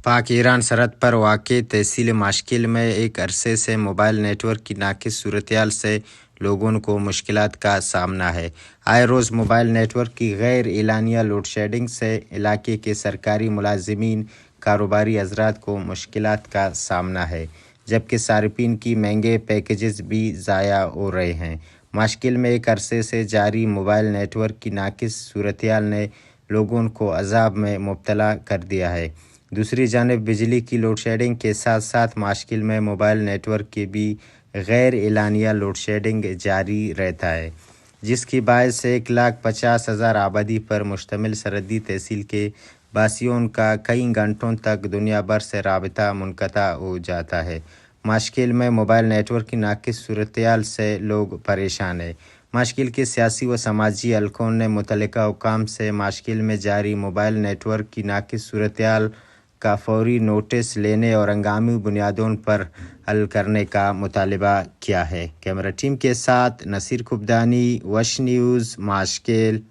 पाक ईरान सरहद पर वाक़ तहसील माशकिल में एक अरसे से मोबाइल नेटवर्क की नाक़िस सूरत-ए-हाल से लोगों को मुश्किलात का सामना है। आए रोज़ मोबाइल नेटवर्क की गैर एलानिया लोड शेडिंग से इलाके के सरकारी मुलाजिमीन, कारोबारी हज़रात को मुश्किलात का सामना है, जबकि सारिफीन की महंगे पैकेजेस भी ज़ाया हो रहे हैं। माशकिल में एक अरसे से जारी मोबाइल नेटवर्क की नाक़िस सूरत-ए-हाल ने लोगों को अज़ाब में मुब्तला कर दिया है। दूसरी जानिब बिजली की लोड शेडिंग के साथ साथ माशकिल में मोबाइल नेटवर्क की भी गैर एलानिया लोड शेडिंग जारी रहता है, जिसकी बायस 1,50,000 आबादी पर मुश्तमिल सरहदी तहसील के बासियों का कई घंटों तक दुनिया भर से राबता मुनक़ता हो जाता है। माशकिल में मोबाइल नेटवर्क की नाक़िस सूरत-ए-हाल से लोग परेशान हैं। माशकिल के सियासी व समाजी हलकों ने मुतल्लिका हुकाम से माशकिल में जारी मोबाइल नेटवर्क की नाक़िस सूरत-ए-हाल का फौरी नोटिस लेने और हंगामी बुनियादों पर हल करने का मुतालबा किया है। कैमरा टीम के साथ नसीर कुबदानी, वश न्यूज़, माशकिल।